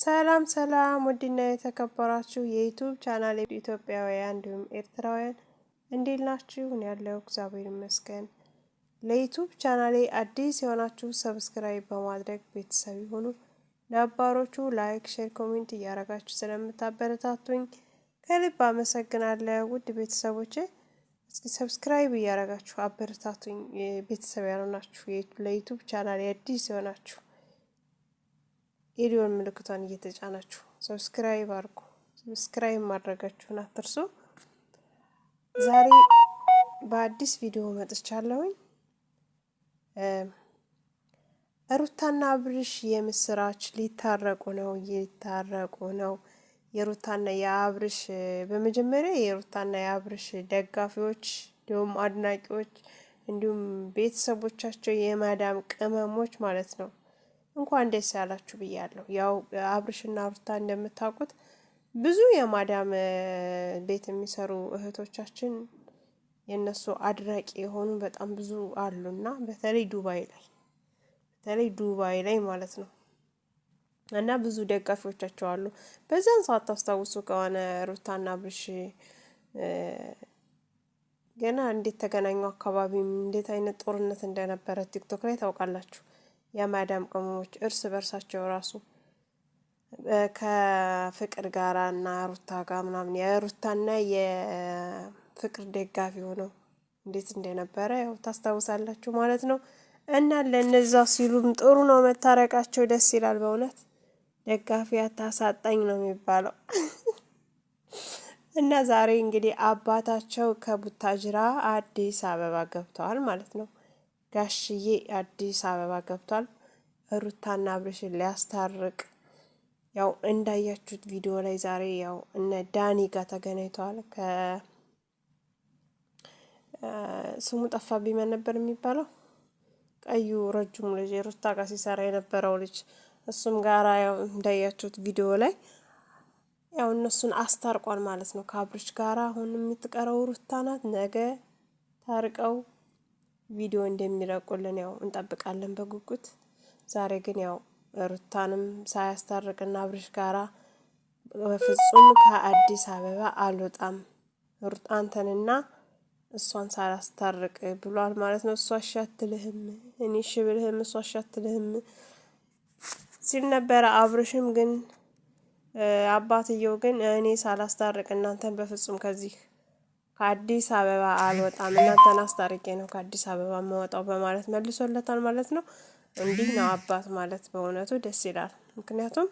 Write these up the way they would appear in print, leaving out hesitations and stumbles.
ሰላም ሰላም ውድና የተከበራችሁ የዩቲዩብ ቻናል ኢትዮጵያውያን እንዲሁም ኤርትራውያን እንዴት ናችሁ? እኔ ያለው እግዚአብሔር ይመስገን። ለዩቲዩብ ቻናሌ አዲስ የሆናችሁ ሰብስክራይብ በማድረግ ቤተሰብ ይሁኑ። ነባሮቹ ላይክ፣ ሼር፣ ኮሜንት እያደረጋችሁ ስለምታበረታቱኝ ከልብ አመሰግናለሁ። ውድ ቤተሰቦቼ እስኪ ሰብስክራይብ እያደረጋችሁ አበረታቱኝ። ቤተሰብ ያልሆናችሁ ለዩቲዩብ ቻናሌ አዲስ የሆናችሁ የደወል ምልክቷን እየተጫናችሁ ሰብስክራይብ አድርጉ። ሰብስክራይብ ማድረጋችሁን አትርሱ። ዛሬ በአዲስ ቪዲዮ መጥቻለሁኝ። ሩታና አብርሽ የምስራች ሊታረቁ ነው። የሩታና የአብርሽ በመጀመሪያ የሩታና የአብርሽ ደጋፊዎች እንዲሁም አድናቂዎች እንዲሁም ቤተሰቦቻቸው የማዳም ቅመሞች ማለት ነው እንኳን ደስ ያላችሁ ብያለሁ። ያው አብርሽና ሩታ እንደምታውቁት ብዙ የማዳም ቤት የሚሰሩ እህቶቻችን የነሱ አድናቂ የሆኑ በጣም ብዙ አሉና በተለይ ዱባይ ላይ ማለት ነው። እና ብዙ ደጋፊዎቻቸው አሉ። በዛን ሰዓት ታስታውሱ ከሆነ ሩታና አብርሽ ገና እንዴት ተገናኙ አካባቢ እንዴት አይነት ጦርነት እንደነበረ ቲክቶክ ላይ ታውቃላችሁ። የማዳም ቅመሞች እርስ በርሳቸው ራሱ ከፍቅር ጋራ እና ሩታ ጋር ምናምን የሩታና የፍቅር ደጋፊ ሆነው እንዴት እንደነበረ ያው ታስታውሳላችሁ ማለት ነው። እና ለነዛ ሲሉም ጥሩ ነው መታረቃቸው፣ ደስ ይላል በእውነት። ደጋፊ አታሳጣኝ ነው የሚባለው። እና ዛሬ እንግዲህ አባታቸው ከቡታጅራ አዲስ አበባ ገብተዋል ማለት ነው። ጋሽዬ አዲስ አበባ ገብቷል። ሩታና አብርሽን ሊያስታርቅ ያው እንዳያችሁት ቪዲዮ ላይ ዛሬ ያው እነ ዳኒ ጋር ተገናኝተዋል። ስሙ ጠፋብኝ ነበር የሚባለው ቀዩ ረጅሙ ልጅ ሩታ ጋር ሲሰራ የነበረው ልጅ እሱም ጋራ ያው እንዳያችሁት ቪዲዮ ላይ ያው እነሱን አስታርቋል ማለት ነው ከአብርሽ ጋራ። አሁን የምትቀረው ሩታ ናት። ነገ ታርቀው ቪዲዮ እንደሚለቁልን ያው እንጠብቃለን በጉጉት። ዛሬ ግን ያው ሩታንም ሳያስታርቅና አብርሽ ጋራ በፍጹም ከአዲስ አበባ አልወጣም አንተንና እሷን ሳላስታርቅ ብሏል ማለት ነው። እሷ አሻትልህም እኔ እሺ ብልህም እሷ አሻትልህም ሲል ነበረ። አብርሽም ግን አባትየው ግን እኔ ሳላስታርቅ እናንተን በፍጹም ከዚህ ከአዲስ አበባ አልወጣም እናንተን አስታርቄ ነው ከአዲስ አበባ የምወጣው በማለት መልሶለታል ማለት ነው። እንዲህ ነው አባት ማለት በእውነቱ ደስ ይላል። ምክንያቱም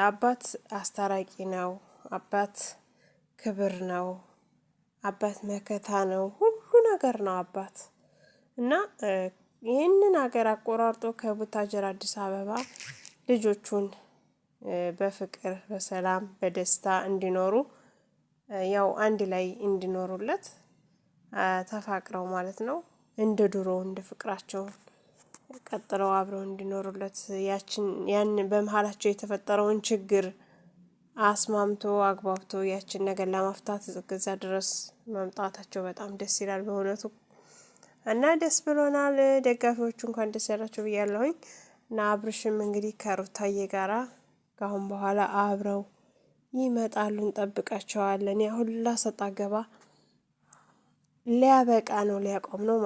አባት አስታራቂ ነው። አባት ክብር ነው። አባት መከታ ነው። ሁሉ ነገር ነው አባት እና ይህንን ሀገር አቆራርጦ ከቡታጀራ አዲስ አበባ ልጆቹን በፍቅር በሰላም በደስታ እንዲኖሩ ያው አንድ ላይ እንዲኖሩለት ተፋቅረው ማለት ነው እንደ ድሮ እንደ ፍቅራቸው ቀጥለው አብረው እንዲኖሩለት ያን በመሃላቸው የተፈጠረውን ችግር አስማምቶ አግባብቶ ያችን ነገር ለማፍታት እስከዛ ድረስ መምጣታቸው በጣም ደስ ይላል በእውነቱ። እና ደስ ብሎናል። ደጋፊዎቹ እንኳን ደስ ያላችሁ ብያለሁኝ። እና አብርሽም እንግዲህ ከሩታዬ ጋራ ካሁን በኋላ አብረው ይመጣሉ፣ እንጠብቃቸዋለን። ያ ሁላ ሰጣ ገባ ሊያበቃ ነው ሊያቆም ነው።